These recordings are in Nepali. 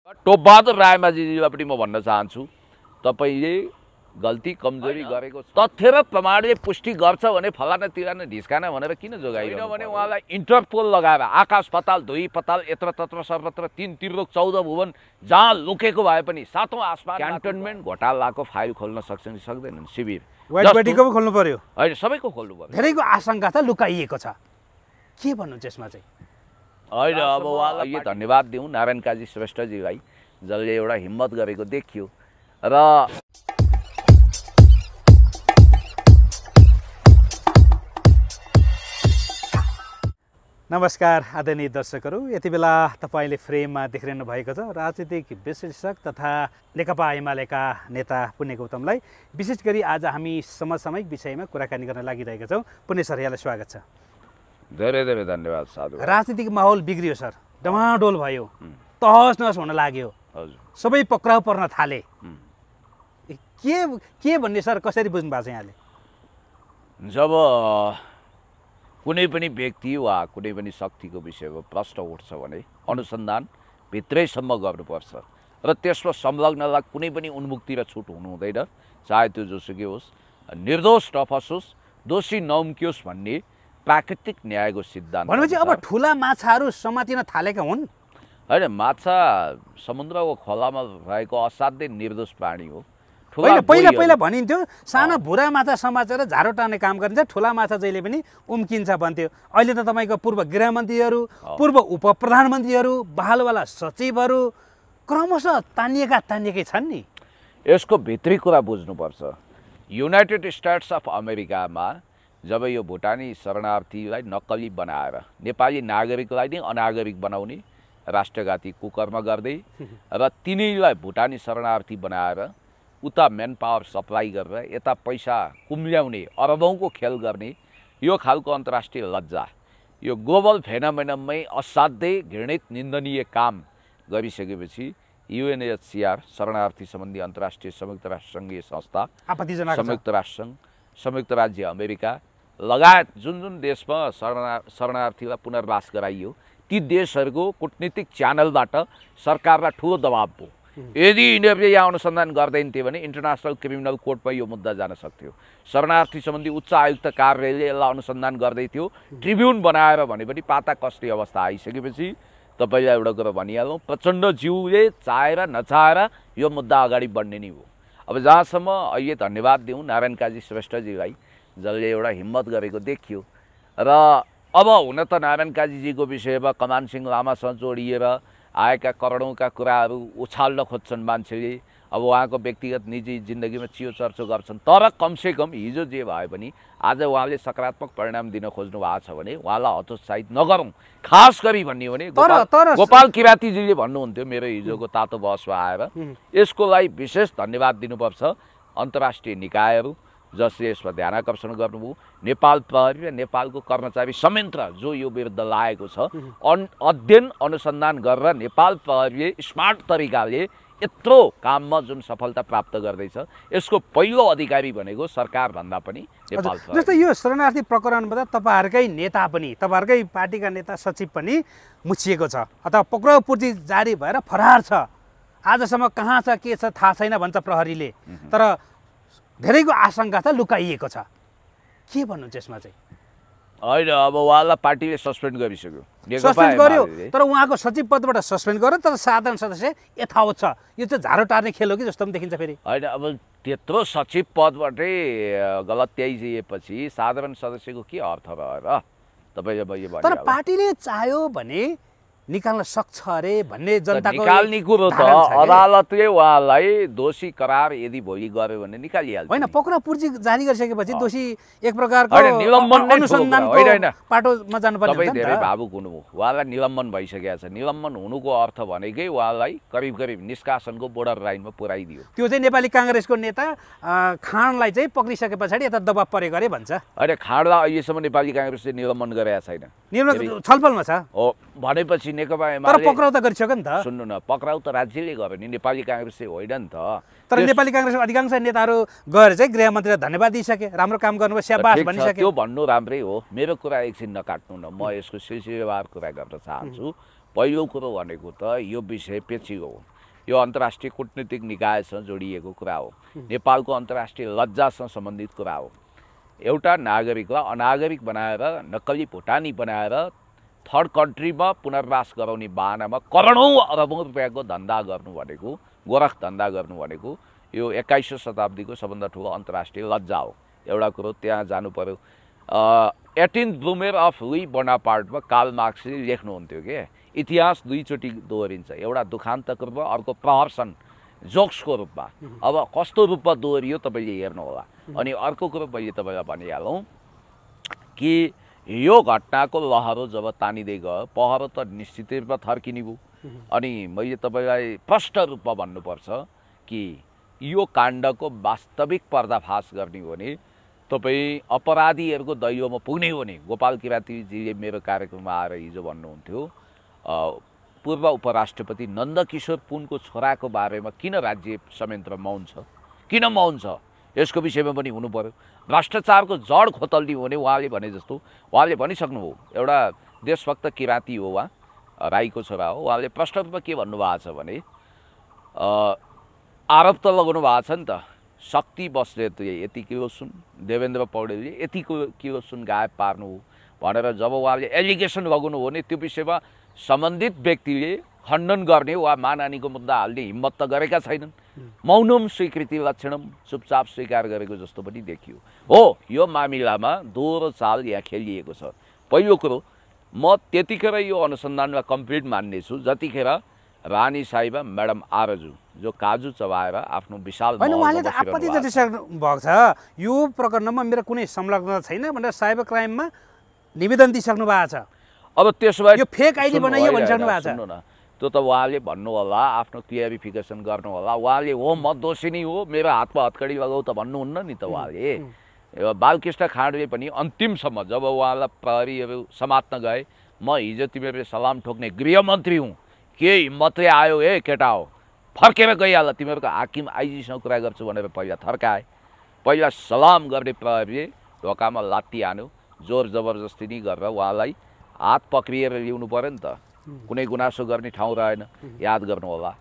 टोपबहादुर रायमाझीजीलाई पनि म भन्न चाहन्छु, तपाईँले गल्ती कमजोरी गरेको तथ्य र प्रमाणले पुष्टि गर्छ भने फलाना तिराना ढिस्काना भनेर किन जोगाइरहनु भने उहाँलाई इन्टरपोल लगाएर आकाश पाताल धुई पाताल यत्र तत्र सर्वत्र 3 त्रिलोक 14 भुवन जहाँ लुकेको भए पनि 7औं आसमान क्यान्टोनमेन्ट घोटालाको फाइल खोल्न सक्छन् कि सक्दैनन्? शिविर वाइट बडीको पनि खोल्नु पर्यो, होइन सबैको खोल्नु पर्यो। धेरैको आशंका छ लुकाइएको छ, के भन्नुहुन्छ यसमा चाहिँ? होइन अब उहाँलाई यो धन्यवाद दिउँ नारायण काजी श्रेष्ठजीलाई, जसले एउटा हिम्मत गरेको देखियो। र नमस्कार आदरणीय दर्शकहरू, यति बेला तपाईँले फ्रेममा देखिरहनु भएको छ राजनीतिक विश्लेषक तथा नेकपा एमालेका नेता पुण्य गौतमलाई। विशेष गरी आज हामी समसामयिक विषयमा कुराकानी गर्न लागिरहेका छौँ। पुण्य सर, यहाँलाई स्वागत छ। धेरै धेरै धन्यवाद साधु। राजनीतिक माहौल बिग्रियो सर, डमाडोल भयो, तहस नहस हुन लाग्यो, हजुर सबै पक्राउ पर्न थाले। के भन्ने सर, कसरी बुझ्नु भएको छ यहाँले? जब कुनै पनि व्यक्ति वा कुनै पनि शक्तिको विषयमा प्रश्न उठ्छ भने अनुसन्धान भित्रैसम्म गर्नुपर्छ र त्यसमा संलग्नलाई कुनै पनि उन्मुक्ति र छुट हुनु हुँदैन, चाहे त्यो जोसुकै होस्, निर्दोष नफसोस्, दोषी नउम्कियोस् भन्ने प्राकृतिक न्यायको सिद्धान्त। भनेपछि अब ठुला माछाहरू समातिन थालेका हुन्? होइन, माछा समुद्रको खोलामा रहेको असाध्यै निर्दोष प्राणी हो। पहिला भनिन्थ्यो साना भुरा माछा समातेर झारो टार्ने काम गरिन्छ, ठुला माछा जहिले पनि उम्किन्छ भन्थ्यो। अहिले त तपाईँको पूर्व गृहमन्त्रीहरू, पूर्व उप प्रधानमन्त्रीहरू, बहालवाला सचिवहरू क्रमशः तानिएकै छन् नि। यसको भित्री कुरा बुझ्नुपर्छ। युनाइटेड स्टेट्स अफ अमेरिकामा जब यो भुटानी शरणार्थीलाई नक्कली बनाएर नेपाली नागरिकलाई नै अनागरिक बनाउने राष्ट्रघाती कुकर्म गर्दै र तिनीलाई भुटानी शरणार्थी बनाएर उता मेन पावर सप्लाई गरेर यता पैसा कुम्ल्याउने अरबौँको खेल गर्ने यो खालको अन्तर्राष्ट्रिय लज्जा, यो ग्लोबल फेनोमेननमै असाध्यै घृणित निन्दनीय काम गरिसकेपछि युएनएचसिआर शरणार्थी सम्बन्धी अन्तर्राष्ट्रिय संयुक्त राष्ट्रसङ्घीय संस्था, संयुक्त राष्ट्रसङ्घ, संयुक्त राज्य अमेरिका लगायत जुन जुन देशमा शरणार्थीलाई पुनर्वास गराइयो ती देशहरूको कूटनीतिक च्यानलबाट सरकारलाई ठुलो दबाब भयो। यदि यिनीहरूले यहाँ अनुसन्धान गर्दैन थियो भने इन्टरनेसनल क्रिमिनल कोर्टमा यो मुद्दा जान सक्थ्यो। शरणार्थी सम्बन्धी उच्च आयुक्त कार्यालयले यसलाई अनुसन्धान गर्दै थियो, ट्रिब्युन बनाएर भने पनि पाता कस्ने अवस्था आइसकेपछि तपाईँलाई एउटा कुरा भनिहालौँ, प्रचण्डज्यूले चाहेर नचाहेर यो मुद्दा अगाडि बढ्ने नै हो। अब जहाँसम्म अहिले धन्यवाद दिउँ नारायण काजी श्रेष्ठजीलाई, जसले एउटा हिम्मत गरेको देखियो। र अब हुन त नारायण काजीजीको विषयमा कमान सिंह लामासँग जोडिएर आएका करोडौँका कुराहरू उछाल्न खोज्छन् मान्छेले, अब उहाँको व्यक्तिगत निजी जिन्दगीमा चियो चर्चो गर्छन्। तर कमसेकम हिजो जे भए पनि आज उहाँले सकारात्मक परिणाम दिन खोज्नु भएको छ भने उहाँलाई हतोत्साहित नगरौँ। खास गरी भन्ने भने गोपाल किरातीजीले भन्नुहुन्थ्यो मेरो हिजोको तातो बहसमा आएर, यसको लागि विशेष धन्यवाद दिनुपर्छ अन्तर्राष्ट्रिय निकायहरू जसले यसमा ध्यान आकर्षण गर्नुभयो, नेपाल प्रहरी र नेपालको कर्मचारी संयन्त्र जो यो विरुद्ध लागेको छ। अध्ययन अनुसन्धान गरेर नेपाल प्रहरीले स्मार्ट तरिकाले यत्रो काममा जुन सफलता प्राप्त गर्दैछ, यसको पहिलो अधिकारी भनेको सरकार भन्दा पनि नेपाल प्रहरी। जस्तै यो शरणार्थी प्रकरणबाट तपाईँहरूकै नेता पनि, तपाईँहरूकै पार्टीका नेता सचिव पनि मुछिएको छ अथवा पक्राउ पूर्ति जारी भएर फरार छ। आजसम्म कहाँ छ के छ थाहा छैन भन्छ प्रहरीले, तर धेरैको आशंका छ लुकाइएको छ। के भन्नुहुन्छ यसमा चाहिँ? होइन, अब उहाँलाई पार्टीले सस्पेन्ड गरिसक्यो, सस्पेन्ड गर्यो, तर उहाँको सचिव पदबाट सस्पेन्ड गर्यो, तर साधारण सदस्य यथावत छ। यो चाहिँ झारो टार्ने खेल हो कि जस्तो पनि देखिन्छ फेरि। होइन, अब त्यत्रो सचिव पदबाटै गलत्याइदिएपछि साधारण सदस्यको के अर्थ रह्यो र तपाईँले यो? तर पार्टीले चाह्यो भने निकाल्न सक्छ अरे भन्ने जनताको निकाल्ने कुरो त अदालतले उहाँलाई दोषी करार यदि भोलि गर्यो भने निकालिहाल्छ। होइन, पक्राउ पूर्ति जारी गरिसकेपछि दोषी एक प्रकारको निलम्बन अनुसन्धानको पाटोमा जानुपर्छ। तपाईँ धेरै भावुक हुनुभयो, उहाँलाई निलम्बन भइसकेको छ। निलम्बन हुनुको अर्थ भनेकै उहाँलाई करिब करिब निष्कासनको बोर्डर लाइनमा पुर्याइदियो। त्यो चाहिँ नेपाली काङ्ग्रेसको नेता खाँडलाई चाहिँ पक्रिसके पछाडि यता दबाब परे गरे भन्छ। होइन, खाँडलाई अहिलेसम्म नेपाली काङ्ग्रेसले निलम्बन गरेका छैन, छलफलमा छ हो भनेपछि नेकपा तर पक्राउ त गरिसक्यो नि त। सुन्नु न, पक्राउ त राज्यले गर्यो नि, नेपाली काङ्ग्रेसले होइन नि त। तर नेपाली काङ्ग्रेसको अधिकांश नेताहरू गएर चाहिँ गृहमन्त्रीलाई धन्यवाद दिइसके, राम्रो काम गर्नुभयो, स्याबास भनिसके। त्यो भन्नु राम्रै हो, मेरो कुरा एकछिन नकाट्नु न, म यसको सिलसिलेवार कुरा गर्न चाहन्छु। पहिलो कुरो भनेको त यो विषय पेचिलो हो। यो अन्तर्राष्ट्रिय कूटनीतिक निकायसँग जोडिएको कुरा हो। नेपालको अन्तर्राष्ट्रिय लज्जासँग सम्बन्धित कुरा हो। एउटा नागरिकलाई अनागरिक बनाएर नक्कली भुटानी बनाएर थर्ड कन्ट्रीमा पुनर्वास गराउने बाहनामा करोडौँ अरबौँ रुपियाँको धन्दा गर्नु भनेको, गोरख धन्दा गर्नु भनेको यो 21औं शताब्दीको सबभन्दा ठुलो अन्तर्राष्ट्रिय लज्जा हो। एउटा कुरो त्यहाँ जानु पर्यो। 18th ब्लुमेर अफ लुई बोनापार्टमा कार्ल मार्क्सले लेख्नुहुन्थ्यो के इतिहास दुईचोटि दोहोरिन्छ, एउटा दुखान्तको रूपमा, अर्को प्रहर्सन जोक्सको रूपमा। अब कस्तो रूपमा दोहोरियो तपाईँले हेर्नु होला। अनि अर्को कुरो मैले तपाईँलाई भनिहालौँ कि यो घटनाको लहरो जब तानिँदै गयो, पहरो त निश्चित रूपमा थर्किने भयो। अनि मैले तपाईँलाई स्पष्ट रूपमा भन्नुपर्छ कि यो काण्डको वास्तविक पर्दाफास गर्ने हो भने तपाईँ अपराधीहरूको दैलोमा पुग्ने हो भने गोपाल किरातीजीले मेरो कार्यक्रममा आएर हिजो भन्नुहुन्थ्यो पूर्व उपराष्ट्रपति नन्दकिशोर पुनको छोराको बारेमा किन राज्य संयन्त्र मौन छ, किन मौन छ, यसको विषयमा पनि हुनु पर्यो। भ्रष्टाचारको जड खोतल्ने हो भने उहाँले भने जस्तो उहाँले भनिसक्नुभयो। एउटा देशभक्त किराती हो, उहाँ राईको छोरा हो। उहाँले प्रष्ट रूपमा के भन्नुभएको छ भने आरोप त लगाउनु भएको छ नि त, शक्ति बस्नेतले यति किलो सुन, देवेन्द्र पौडेलले यति किलो सुन गायब पार्नु हो भनेर जब उहाँले एलिगेसन लगाउनु हो भने त्यो विषयमा सम्बन्धित व्यक्तिले खण्डन गर्ने वा मानहानिको मुद्दा हाल्ने हिम्मत त गरेका छैनन्। मौनम स्वीकृति लक्षणम, चुपचाप स्वीकार गरेको जस्तो पनि देखियो। हो, यो मामिलामा दोहोरो चाल यहाँ खेलिएको छ। पहिलो कुरो, म त्यतिखेर यो अनुसन्धानमा कम्प्लिट मान्नेछु जतिखेर रानी साहिबा म्याडम आरजु जो काजु चबाएर आफ्नो विशाल होइन, उहाँले त आपत्ति जतिसक्नु भएको छ यो प्रकरणमा मेरो कुनै संलग्नता छैन भनेर साइबर क्राइममा निवेदन दिइसक्नु भएको छ। अब त्यसो भए यो फेक आइडी बनाइयो भनिसक्नु भएको छ। सुन्नु न, त्यो त उहाँले भन्नु होला, आफ्नो क्लियरिफिकेसन गर्नु होला। उहाँले हो म दोषी नै हो, मेरो हातमा हतकडी लगाऊ त भन्नुहुन्न नि त उहाँले। बालकृष्ण खाँडले पनि अन्तिमसम्म जब उहाँलाई प्रहरीहरू समात्न गए, म हिजो तिमीहरूले सलाम ठोक्ने गृहमन्त्री हुँ, के हिम्मतले आयो हे केटा हो, फर्केर गइहाल, तिमीहरूको हाकिम आइजीसँग कुरा गर्छु भनेर पहिला थर्काए। पहिला सलाम गर्ने प्रहरीले ढोकामा लात्ती हान्यो, जोर जबरजस्ती नै गरेर उहाँलाई हात पक्रिएर ल्याउनु पर्यो नि त। कुनै गुनासो गर्ने ठाउँ रहेन, याद गर्नु होला।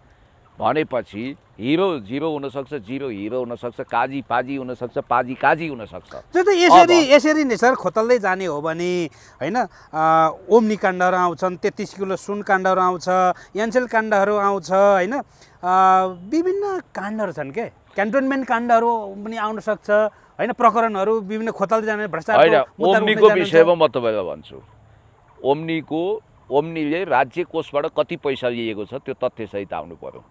भनेपछि हिरो जिरो हुनसक्छ, जिरो हिरो हुनसक्छ, काजी पाजी हुनसक्छ, पाजी काजी हुनसक्छ। त्यो त यसरी नै सर खोतल्दै जाने हो भने होइन, ओम्नी काण्डहरू आउँछन्, 33 किलो सुन काण्डहरू आउँछ, यान्सेल काण्डहरू आउँछ, होइन विभिन्न काण्डहरू छन् के, क्यान्टोनमेन्ट काण्डहरू पनि आउन सक्छ होइन, प्रकरणहरू विभिन्न खोतल्दै जाने भ्रष्टाचार। ओम्नीको विषयमा म तपाईँलाई भन्छु, ओम्नीले राज्य कोषबाट कति पैसा लिएको छ त्यो तथ्यसहित आउनु पर्यो।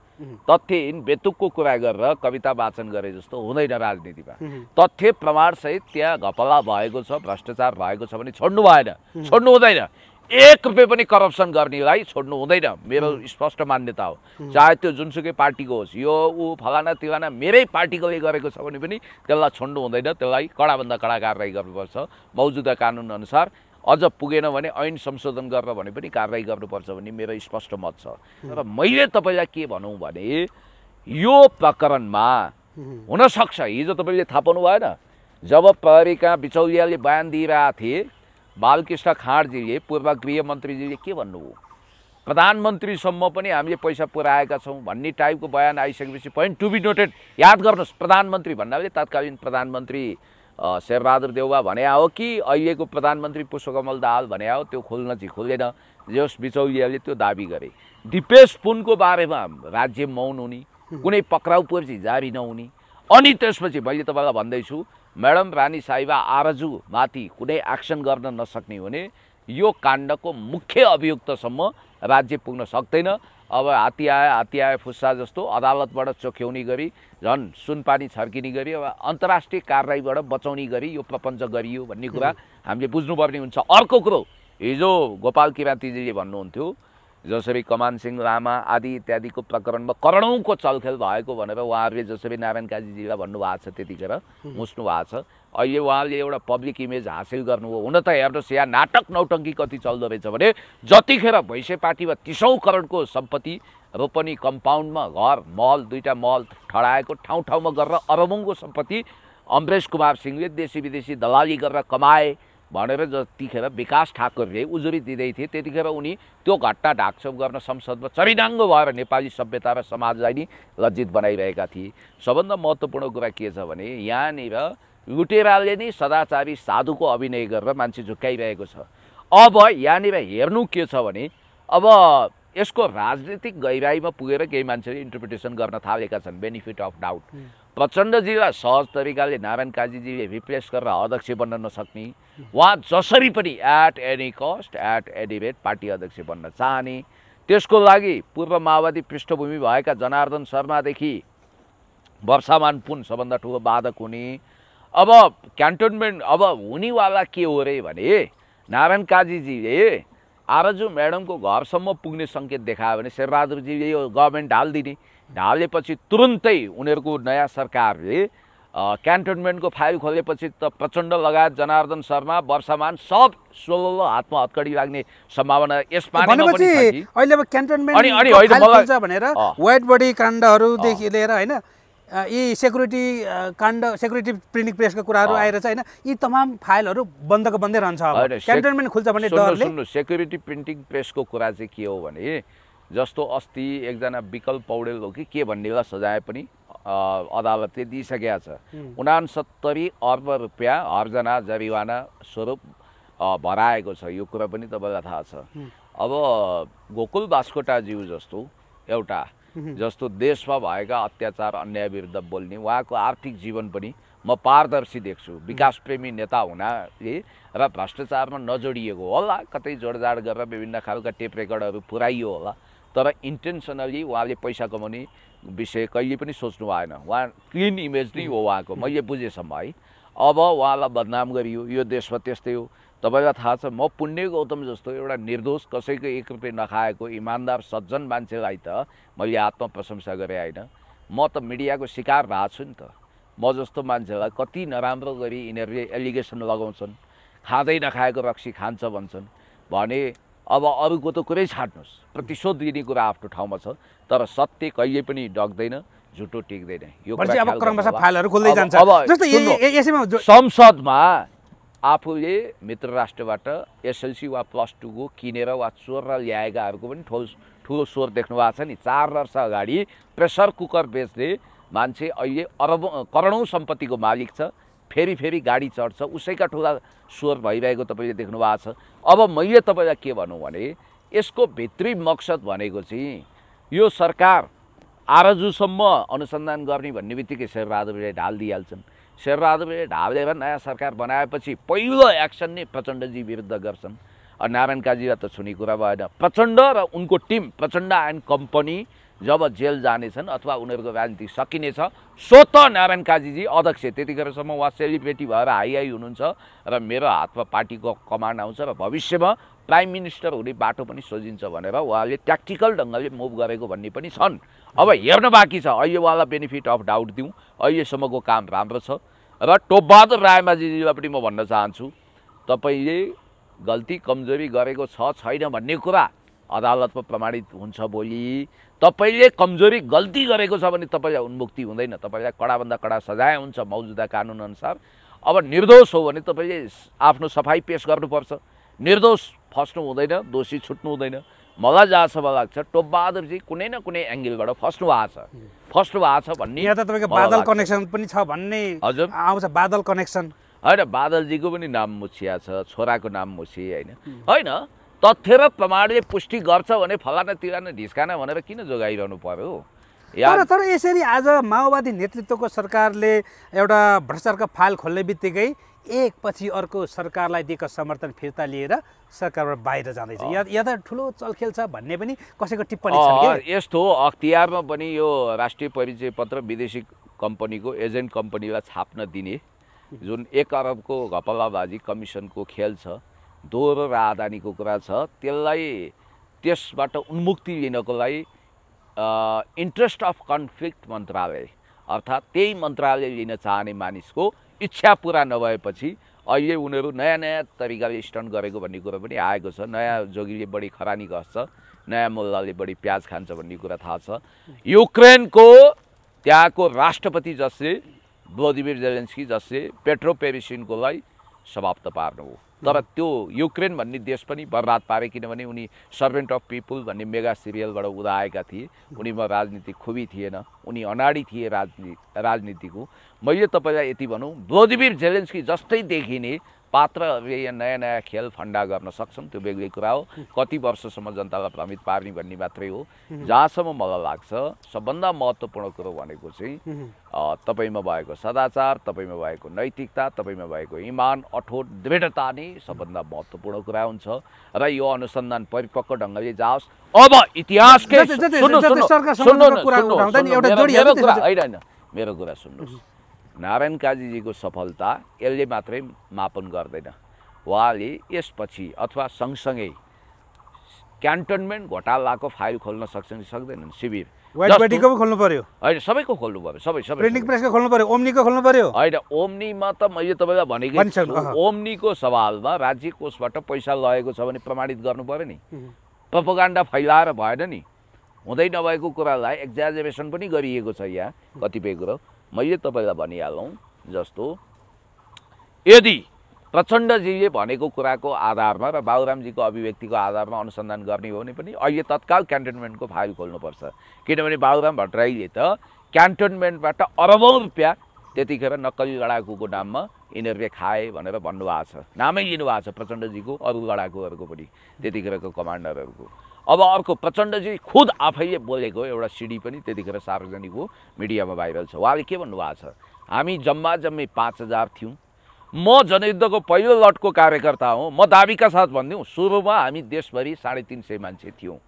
तथ्यहीन बेतुकको कुरा गरेर कविता वाचन गरे जस्तो हुँदैन राजनीतिमा। तथ्य प्रमाणसहित त्यहाँ घपला भएको छ, भ्रष्टाचार भएको छ भने छोड्नु भएन, छोड्नु हुँदैन। 1 रुपियाँ पनि करप्सन गर्नेलाई छोड्नु हुँदैन, मेरो स्पष्ट मान्यता हो। चाहे त्यो जुनसुकै पार्टीको होस्, यो फलाना तिलाना मेरै पार्टीकोले गरेको छ भने पनि त्यसलाई छोड्नु हुँदैन, त्यसलाई कडाभन्दा कडा कारवाही गर्नुपर्छ। मौजुदा कानुन अनुसार अझ पुगेन भने ऐन संशोधन गरेर भने पनि कारवाही गर्नुपर्छ भन्ने मेरो स्पष्ट मत छ। तर मैले तपाईँलाई के भनौँ भने यो प्रकरणमा हुनसक्छ, हिजो तपाईँले थाहा पाउनु भएन, जब प्रहरीका बिचौलियाले बयान दिइरहेका थिए, बालकृष्ण खाँडजीले पूर्व गृहमन्त्रीजीले के भन्नुभयो, प्रधानमन्त्रीसम्म पनि हामीले पैसा पुर्याएका छौँ भन्ने टाइपको बयान आइसकेपछि पोइन्ट टु बी नोटेड। याद गर्नुहोस्, प्रधानमन्त्री भन्नाले तत्कालीन प्रधानमन्त्री शेरबहादुर देउवा भने हो कि अहिलेको प्रधानमन्त्री पुष्पकमल दाहाल भने हो, त्यो खोल्न चाहिँ खोलेन, जस बिचौलियाले त्यो दाबी गरे। दिपेश पुनको बारेमा राज्य मौन हुने, कुनै पक्राउ पर्ची जारी नहुने, अनि त्यसपछि मैले तपाईँलाई भन्दैछु म्याडम रानी साहिबा आरजु माथि कुनै एक्सन गर्न नसक्ने भने यो काण्डको मुख्य अभियुक्तसम्म राज्य पुग्न सक्दैन। अब हात्ती आए फुस्सा जस्तो अदालतबाट चोख्याउने गरी, झन् सुनपानी छर्किने गरी, अब अन्तर्राष्ट्रिय कारबाहीबाट बचाउने गरी यो प्रपञ्च गरियो भन्ने कुरा हामीले बुझ्नुपर्ने हुन्छ। अर्को कुरो, हिजो गोपाल किरातीजीले भन्नुहुन्थ्यो जसरी कमान सिंह लामा आदि इत्यादिको प्रकरणमा करोडौँको चलखेल भएको भनेर उहाँहरूले जसरी नारायण काजीजीलाई भन्नुभएको छ त्यतिखेर मुस्नु भएको छ। अहिले उहाँले एउटा पब्लिक इमेज हासिल गर्नुभयो। हुन त हेर्नुहोस् यहाँ नाटक नौटङ्की कति चल्दो रहेछ भने जतिखेर भैँसे पार्टीमा 30औं करोडको सम्पत्ति रोपनी कम्पाउन्डमा घर महल 2टा महल ठडाएको ठाउँ ठाउँमा गरेर अरबौँको सम्पत्ति अमरेश कुमार सिंहले देशी विदेशी दलाली गरेर कमाए भनेर जतिखेर विकास ठाकुरले उजुरी दिँदै थिए त्यतिखेर उनी त्यो घटना ढाकछोप गर्न संसदमा चरिदाङ्गो भएर नेपाली सभ्यता र समाजलाई नि लज्जित बनाइरहेका थिए। सबभन्दा महत्त्वपूर्ण कुरा के छ भने यहाँनिर लुटेराले नि सदाचारी साधुको अभिनय गरेर मान्छे झुक्काइरहेको छ। अब यहाँनिर हेर्नु के छ भने अब यसको राजनीतिक गहिराइमा पुगेर केही मान्छेले इन्टरप्रिटेसन गर्न थालेका छन्, बेनिफिट अफ डाउट। प्रचण्डजीलाई सहज तरिकाले नारायण काजीजीले रिप्लेस गरेर अध्यक्ष बन्न नसक्ने, उहाँ जसरी पनि at any cost at any rate party अध्यक्ष बन्न चाहने, त्यसको लागि पूर्व माओवादी पृष्ठभूमि भएका जनार्दन शर्मादेखि वर्षामान पुन सबभन्दा ठुलो बाधक हुने। अब क्यान्टोनमेन्ट अब हुनेवाला के हो रे भने नारायण काजीजीले आरजु म्याडमको घरसम्म पुग्ने सङ्केत देखायो भने शेरबहादुरजीले यो गभर्मेन्ट ढालिदिने, ढालेपछि तुरुन्तै उनीहरूको नयाँ सरकारले क्यान्टोनमेन्टको फाइल खोलेपछि त प्रचण्ड लगायत जनार्दन शर्मा वर्षमान सब सोलो हातमा हतकडी लाग्ने सम्भावना यस पानीमा पनि छ कि अहिले अब क्यान्टोनमेन्ट भनेर वाइट बडी काण्डहरूदेखि लिएर होइन यी सेक्युरिटी काण्ड सेक्युरिटी प्रिन्टिङ प्रेसको कुराहरू आएर चाहिँ होइन यी तमाम फाइलहरू बन्दको बन्दै रहन्छ। अब क्यान्टोनमेन्ट खुल्छ भन्ने डरले सुन्नु सेक्युरिटी प्रिन्टिङ प्रेसको कुरा चाहिँ के हो भने जस्तो अस्ति एकजना विकल्प पौडेल हो कि के भन्नेलाई सजाय पनि अदालतले दिइसकेका छ। 69 अर्ब रुपियाँ हरजना जरिवाना स्वरूप भराएको छ। यो कुरा पनि तपाईँलाई थाहा छ। अब गोकुल बास्कोटाज्यू जस्तो एउटा जस्तो देशमा भएका अत्याचार अन्याय विरुद्ध बोल्ने उहाँको आर्थिक जीवन पनि म पारदर्शी देख्छु। विकास प्रेमी नेता हुनाले र भ्रष्टाचारमा नजोडिएको होला, कतै जोडजाड गरेर विभिन्न खालका टेप रेकर्डहरू पुऱ्याइयो होला, तर इन्टेन्सनली उहाँले पैसा कमाउने विषय कहिले पनि सोच्नु भएन। उहाँ क्लिन इमेज नै हो उहाँको, मैले बुझेसम्म है। अब उहाँलाई बदनाम गरियो, यो देशमा त्यस्तै हो। तपाईँलाई थाहा छ म पुण्य गौतम जस्तो एउटा निर्दोष कसैको 1 रुपियाँ नखाएको इमान्दार सज्जन मान्छेलाई त मैले आत्मप्रशंसा गरेँ होइन। म त मिडियाको शिकार भएको छु नि त। म जस्तो मान्छेलाई कति नराम्रो गरी यिनीहरूले एलिगेसन लगाउँछन्, खाँदै नखाएको रक्सी खान्छ भन्छन् भने अब अरूको त कुरै छाड्नुहोस्, प्रतिशोध दिने कुरा आफ्नो ठाउँमा छ, तर सत्य कहिले पनि डग्दैन, झुटो टिक्दैन। यो अब क्रमशः फाइलहरू खुल्दै जान्छ। जस्तो यसैमा संसदमा आफूले मित्र राष्ट्रबाट एसएलसी वा +2 को किनेर वा चोरेर ल्याएकाहरूको पनि ठुलो स्वर देख्नु भएको छ नि। 4 वर्ष अगाडि प्रेसर कुकर बेच्ने मान्छे अहिले करोडौँ सम्पत्तिको मालिक छ, फेरि गाडी चढ्छ, उसैका ठुला स्वर भइरहेको तपाईँले देख्नु भएको छ। अब मैले तपाईँलाई के भनौँ भने यसको भित्री मकसद भनेको चाहिँ यो सरकार आरजुसम्म अनुसन्धान गर्ने भन्ने बित्तिकै शेरबहादुरले ढाल दिइहाल्छन्। शेरबहादुरले ढालेर नयाँ सरकार बनाएपछि पहिलो एक्सन नै प्रचण्डजी विरुद्ध गर्छन्। नारायण काजीलाई त छुने कुरा भएन। प्रचण्ड र उनको टिम प्रचण्ड एन्ड कम्पनी जब जेल जानेछन् अथवा उनीहरूको राजनीति सकिनेछ, स्वतः नारायण काजीजी अध्यक्ष, त्यतिखेरसम्म उहाँ सेलिब्रेटी भएर हाई हुनुहुन्छ र मेरो हातमा पार्टीको कमान्ड आउँछ र भविष्यमा प्राइम मिनिस्टर हुने बाटो पनि सोझिन्छ भनेर उहाँले ट्याक्टिकल ढङ्गले मुभ गरेको भन्ने पनि छन्। अब हेर्न बाँकी छ। अहिले उहाँलाई बेनिफिट अफ डाउट दिउँ, अहिलेसम्मको काम राम्रो छ। र टोपबहादुर रायमाझीजीलाई पनि म भन्न चाहन्छु, तपाईँले गल्ती कमजोरी गरेको छ छैन भन्ने कुरा अदालतमा प्रमाणित हुन्छ। भोलि तपाईँले कमजोरी गल्ती गरेको छ भने तपाईँलाई उन्मुक्ति हुँदैन, तपाईँलाई कडाभन्दा कडा सजाय हुन्छ मौजुदा कानुनअनुसार। अब निर्दोष हो भने तपाईँले आफ्नो सफाई पेश गर्नुपर्छ। निर्दोष फस्नु हुँदैन, दोषी छुट्नु हुँदैन। मलाई जहाँसम्म लाग्छ टोपबहादुरजी कुनै न कुनै एङ्गलबाट फस्नु भएको छ भन्ने। यहाँ त तपाईँको बादल कनेक्सन पनि छ भन्ने हजुर आउँछ। बादल कनेक्सन होइन, बादलजीको पनि नाम मुछिया छ, छोराको नाम मुछी होइन। तथ्य र प्रमाणले पुष्टि गर्छ भने फलाना तिराना ढिस्काना भनेर किन जोगाइरहनु पर्यो? तर यसरी आज माओवादी नेतृत्वको सरकारले एउटा भ्रष्टाचारको फाइल खोल्ने बित्तिकै एकपछि अर्को सरकारलाई दिएको समर्थन फिर्ता लिएर सरकारबाट बाहिर जाँदैछ। या त ठुलो चलखेल छ भन्ने पनि कसैको टिप्पणी छ। यस्तो अख्तियारमा पनि यो राष्ट्रिय परिचय पत्र विदेशी कम्पनीको एजेन्ट कम्पनीलाई छाप्न दिने जुन 1 अरबको घपलाबाजी कमिसनको खेल छ, दोहोरो र आदानीको कुरा छ, त्यसबाट उन्मुक्ति लिनको लागि इन्ट्रेस्ट अफ कन्फ्लिक्ट मन्त्रालय अर्थात् त्यही मन्त्रालय लिन चाहने मानिसको इच्छा पुरा नभएपछि अहिले उनीहरू नयाँ तरिकाले स्टन्ट गरेको भन्ने कुरा पनि आएको छ। नयाँ जोगीले बढी खरानी गर्छ, नयाँ मुल्लाले बढी प्याज खान्छ भन्ने कुरा थाहा छ। युक्रेनको त्यहाँको राष्ट्रपति जसले भ्लादिमिर जेलेन्स्की जसले पेट्रो पेरिसिनकोलाई समाप्त पार्नु हो। तर त्यो युक्रेन भन्ने देश पनि बर्बाद पारे, किनभने उनी सर्भेन्ट अफ पिपुल भन्ने मेगा सिरियलबाट उदाएका थिए। उनीमा राजनीतिक खुबी थिएन, उनी अनाडी थिए राजनीतिको। मैले तपाईँलाई यति भनौँ, भ्लोदिमिर जेलेन्स्की जस्तै देखिने पात्रहरूले यहाँ नयाँ नयाँ खेल फन्डा गर्न सक्छन्, त्यो बेग्लै कुरा हो। कति वर्षसम्म जनतालाई भ्रमित पार्ने भन्ने मात्रै हो। जहाँसम्म मलाई लाग्छ सबभन्दा महत्त्वपूर्ण कुरो भनेको चाहिँ तपाईँमा भएको सदाचार, तपाईँमा भएको नैतिकता, तपाईँमा भएको इमान, अठोट दृढता नै सबभन्दा महत्त्वपूर्ण कुरा हुन्छ र यो अनुसन्धान परिपक्व ढङ्गले जाओस्। अब इतिहासकै मेरो कुरा सुन्नुहोस्, नारायण काजीजीको सफलता यसले मात्रै मापन गर्दैन। उहाँले यसपछि अथवा सँगसँगै क्यान्टोनमेन्ट घोटालाको फाइल खोल्न सक्छन् कि सक्दैनन्? शिविर वाइटबडीको पनि खोल्नु पर्यो, होइन सबैको खोल्नु पर्यो, सबै प्रिन्टिङ प्रेसको खोल्नु पर्यो, ओम्नीको खोल्नु पर्यो। होइन ओम्नीमा त मैले तपाईँलाई भनेकै छु, ओम्नीको सवालमा राज्य कोषबाट पैसा लगेको छ भने प्रमाणित गर्नु पर्यो नि। प्रोपोगन्डा फैलाएर भएन नि, हुँदै नभएको कुरालाई एक्जाजरेसन पनि गरिएको छ यहाँ कतिपय कुरो। मैले तपाईँलाई भनिहालौँ, जस्तो यदि प्रचण्डजीले भनेको कुराको आधारमा र बाबुरामजीको अभिव्यक्तिको आधारमा अनुसन्धान गर्ने हो भने पनि अहिले तत्काल क्यान्टोनमेन्टको फाइल खोल्नुपर्छ, किनभने बाबुराम भट्टराईले त क्यान्टोनमेन्टबाट अरबौँ रुपियाँ त्यतिखेर नक्कली लडाकुको नाममा यिनीहरूले खाए भनेर भन्नुभएको छ, नामै लिनुभएको छ प्रचण्डजीको, अरू लडाकुहरूको पनि त्यतिखेरको कमान्डरहरूको। अब अर्को प्रचण्डजी खुद आफैले बोलेको एउटा सिडी पनि त्यतिखेर सार्वजनिक हो, मिडियामा भाइरल छ। उहाँले के भन्नुभएको छ, हामी जम्मै 5000 थियौँ, म जनयुद्धको पहिलो लटको कार्यकर्ता हुँ, म दाबीका साथ भनिदिउँ, सुरुमा हामी देशभरि 350 मान्छे थियौँ,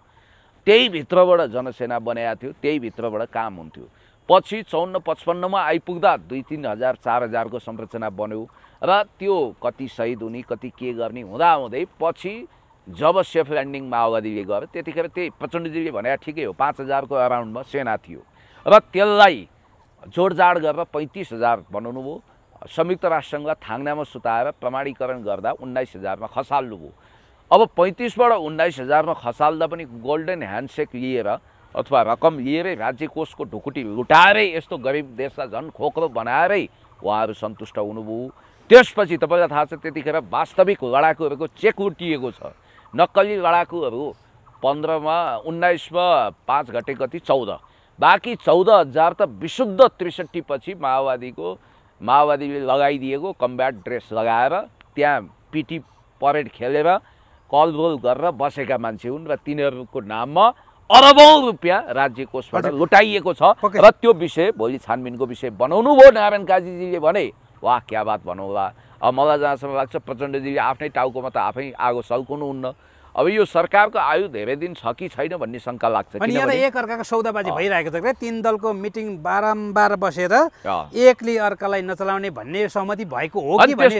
त्यही भित्रबाट जनसेना बनाएको थियो, त्यही भित्रबाट काम हुन्थ्यो। पछि 54-55मा आइपुग्दा 2-3 हजार 4 हजारको संरचना बन्यो र त्यो कति शहीद हुने कति के गर्ने हुँदाहुँदै पछि जब सेफ ल्यान्डिङ माओवादीले गर्यो त्यतिखेर त्यही प्रचण्डजीले भने ठिकै हो 5000को अराउन्डमा सेना थियो र त्यसलाई जोडजाड गरेर 35000 बनाउनु भयो। संयुक्त राष्ट्रसङ्घलाई थाङ्नामा सुताएर प्रमाणीकरण गर्दा 19000मा खसाल्नुभयो। अब 35बाट 19000मा खसाल्दा पनि गोल्डन ह्यान्डसेक लिएर अथवा रकम लिएरै राज्य कोषको ढुकुटी लुटाएरै यस्तो गरिब देशलाई झन् खोक्रो बनाएरै उहाँहरू सन्तुष्ट हुनुभयो। त्यसपछि तपाईँलाई थाहा छ त्यतिखेर वास्तविक लडाकुहरूको चेक लुटिएको छ। नक्कली लडाकुहरू 19मा 5 घटे कति 14, बाँकी 14000 त विशुद्ध 63 पछि माओवादीले लगाइदिएको कम्ब्याट ड्रेस लगाएर त्यहाँ पिटी परेड खेलेर कल रोल गरेर बसेका मान्छे हुन् र तिनीहरूको नाममा अरबौं रुपियाँ राज्य कोषबाट लुटाइएको छ र त्यो विषय भोलि छानबिनको विषय बनाउनु भयो नारायण काजीजीले भने वाह क्या बात भनौँला। अब मलाई जहाँसम्म लाग्छ प्रचण्डजीले आफ्नै टाउकोमा त आफै आगो सल्काउनुहुन्न। अब यो सरकारको आयु धेरै दिन छ कि छैन भन्ने शङ्का लाग्छ। अनि यहाँ एक अर्काको सौदाबाजी भइरहेको छ क्या, 3 दलको मिटिङ बारम्बार बसेर एकले अर्कालाई नचलाउने भन्ने सहमति भएको हो कि भन्ने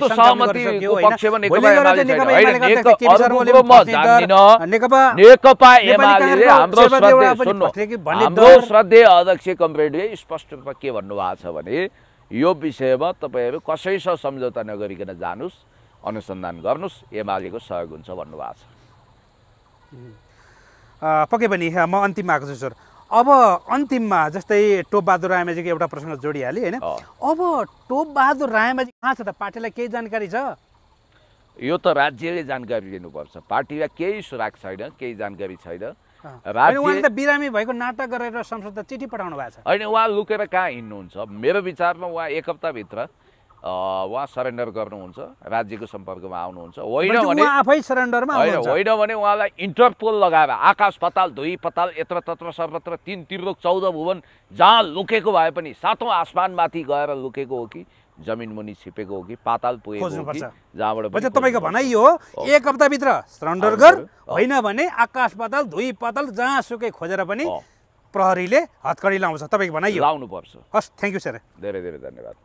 हाम्रो श्रद्धेय अध्यक्ष कमरेडले स्पष्ट रूपमा के भन्नुभएको छ भने यो विषयमा तपाईहरु कसैसँग सम्झौता नगरिकन जानुस्, अनुसन्धान गर्नुस्, एमालेको सहयोग हुन्छ भन्नुभएको छ। पक्कै पनि म अन्तिममा आएको छु सर। अब अन्तिममा जस्तै टोपबहादुर रायमाझीको एउटा प्रश्न जोडिहालेँ होइन, अब टोपबहादुर रायमाझी कहाँ छ त? पार्टीलाई केही जानकारी छ? यो त राज्यले जानकारी लिनुपर्छ, पार्टीलाई केही सुराग छैन, केही जानकारी छैन। उहाँले त बिरामी भएको नाटक गरेर संसदमा चिठी पठाउनु भएको छ। होइन, उहाँ लुकेर कहाँ हिँड्नुहुन्छ? मेरो विचारमा उहाँ 1 हप्ताभित्र उहाँ सरेन्डर गर्नुहुन्छ, राज्यको सम्पर्कमा आउनुहुन्छ। होइन भने आफै सरेन्डरमा आउनुहुन्छ, होइन भने उहाँलाई इन्टरपोल लगाएर आकाश पाताल धुई पताल यत्र तत्र सर्वत्र 3 त्रिलोक 14 भुवन जहाँ लुकेको भए पनि 7औं आसमानमाथि गएर लुकेको हो कि जमिन मुनि छिपेको हो कि पाताल पुगेको हो कि जहाँबाट तपाईको भनाइ हो 1 हप्ताभित्र सरेन्डर गर, होइन भने आकाश पाताल धुई पताल जहाँ सुकै खोजेर पनि प्रहरीले हतकडी लाउँछ। तपाईको भनाइ हो लाउनुपर्छ। हस्, थ्यांक यू सर, धेरै धेरै धन्यवाद।